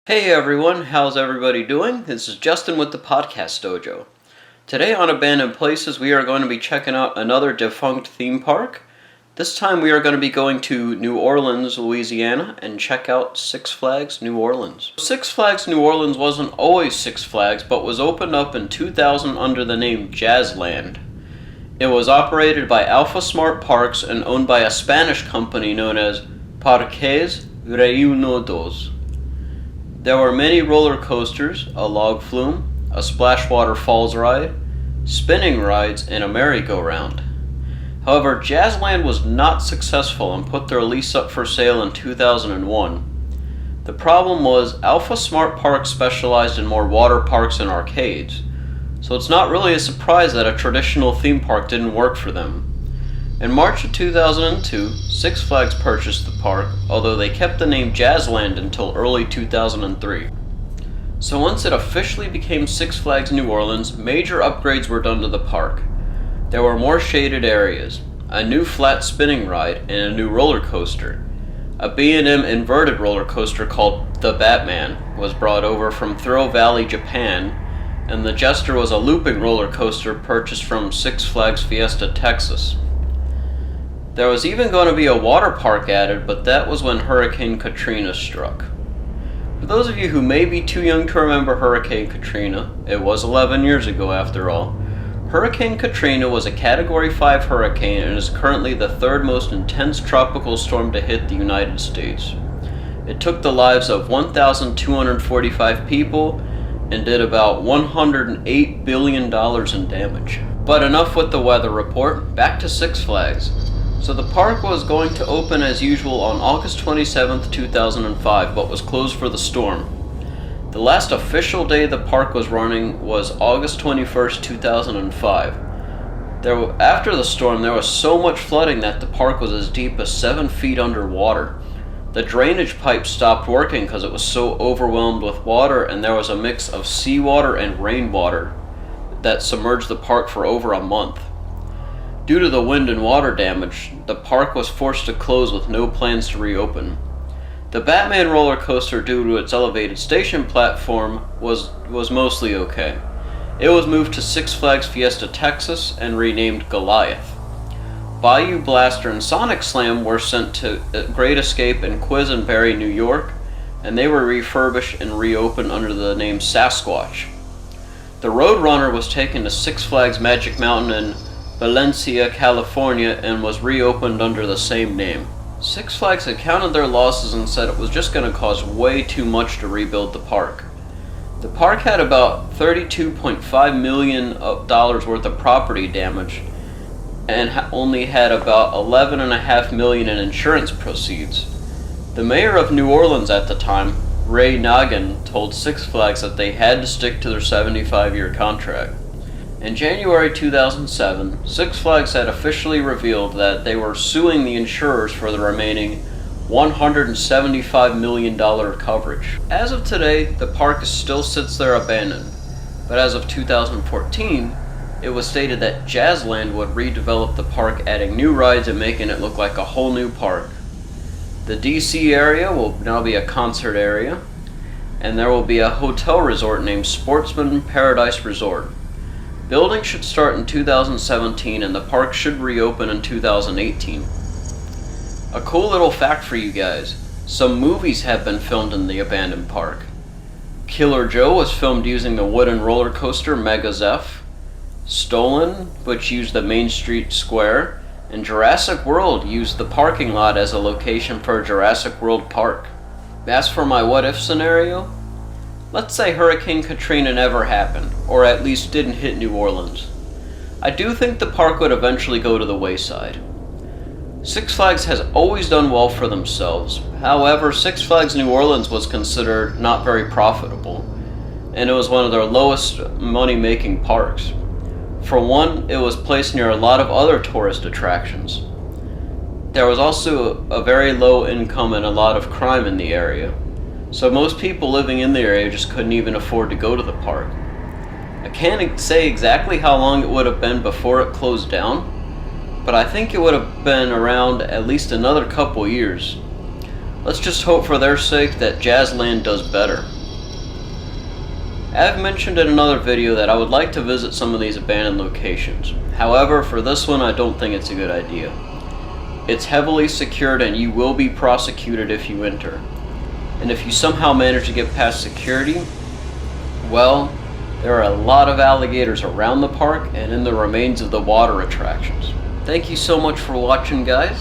Hey everyone, how's everybody doing? This is Justin with the Podcast Dojo. Today on Abandoned Places, we are going to be checking out another defunct theme park. This time we are going to be going to New Orleans, Louisiana, and check out Six Flags New Orleans. Six Flags New Orleans wasn't always Six Flags, but was opened up in 2000 under the name Jazzland. It was operated by Alpha Smart Parks and owned by a Spanish company known as Parques Reunidos. There were many roller coasters, a log flume, a splashwater falls ride, spinning rides, and a merry-go-round. However, Jazzland was not successful and put their lease up for sale in 2001. The problem was Alpha Smart Parks specialized in more water parks and arcades, so it's not really a surprise that a traditional theme park didn't work for them. In March of 2002, Six Flags purchased the park, although they kept the name Jazzland until early 2003. So once it officially became Six Flags New Orleans, major upgrades were done to the park. There were more shaded areas, a new flat spinning ride, and a new roller coaster. A B&M inverted roller coaster called the Batman was brought over from Thrill Valley, Japan, and the Jester was a looping roller coaster purchased from Six Flags Fiesta, Texas. There was even going to be a water park added, but that was when Hurricane Katrina struck. For those of you who may be too young to remember Hurricane Katrina, it was 11 years ago after all. Hurricane Katrina was a Category 5 hurricane and is currently the third most intense tropical storm to hit the United States. It took the lives of 1,245 people and did about $108 billion in damage. But enough with the weather report, back to Six Flags. So the park was going to open as usual on August 27th, 2005, but was closed for the storm. The last official day the park was running was August 21st, 2005. After the storm, there was so much flooding that the park was as deep as 7 feet underwater. The drainage pipe stopped working because it was so overwhelmed with water, and there was a mix of seawater and rainwater that submerged the park for over a month. Due to the wind and water damage, the park was forced to close with no plans to reopen. The Batman roller coaster, due to its elevated station platform, was mostly okay. It was moved to Six Flags Fiesta, Texas, and renamed Goliath. Bayou Blaster and Sonic Slam were sent to Great Escape and Quisenberry, New York, and they were refurbished and reopened under the name Sasquatch. The Roadrunner was taken to Six Flags Magic Mountain in Valencia, California, and was reopened under the same name. Six Flags had counted their losses and said it was just going to cost way too much to rebuild the park. The park had about $32.5 million worth of property damage and only had about $11.5 million in insurance proceeds. The mayor of New Orleans at the time, Ray Nagin, told Six Flags that they had to stick to their 75-year contract. In January 2007, Six Flags had officially revealed that they were suing the insurers for the remaining $175 million coverage. As of today, the park still sits there abandoned, but as of 2014, it was stated that Jazzland would redevelop the park, adding new rides and making it look like a whole new park. The DC area will now be a concert area, and there will be a hotel resort named Sportsman Paradise Resort. Building should start in 2017 and the park should reopen in 2018. A cool little fact for you guys, some movies have been filmed in the abandoned park. Killer Joe was filmed using the wooden roller coaster Mega Zeph. Stolen, which used the Main Street Square, and Jurassic World used the parking lot as a location for Jurassic World Park. As for my what if scenario, let's say Hurricane Katrina never happened, or at least didn't hit New Orleans. I do think the park would eventually go to the wayside. Six Flags has always done well for themselves. However, Six Flags New Orleans was considered not very profitable, and it was one of their lowest money-making parks. For one, it was placed near a lot of other tourist attractions. There was also a very low income and a lot of crime in the area. So most people living in the area just couldn't even afford to go to the park. I can't say exactly how long it would have been before it closed down, but I think it would have been around at least another couple years. Let's just hope for their sake that Jazzland does better. I've mentioned in another video that I would like to visit some of these abandoned locations. However, for this one I don't think it's a good idea. It's heavily secured and you will be prosecuted if you enter. And if you somehow manage to get past security, well, there are a lot of alligators around the park and in the remains of the water attractions. Thank you so much for watching, guys.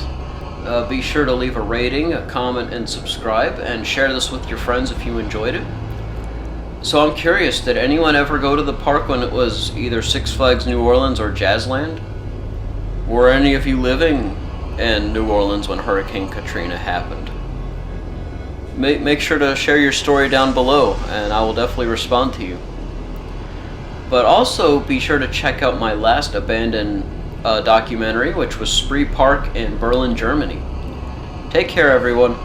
Be sure to leave a rating, a comment, and subscribe, and share this with your friends if you enjoyed it. So I'm curious, did anyone ever go to the park when it was either Six Flags New Orleans or Jazzland? Were any of you living in New Orleans when Hurricane Katrina happened? Make sure to share your story down below, and I will definitely respond to you. But also be sure to check out my last abandoned documentary, which was Spree Park in Berlin, Germany. Take care, everyone.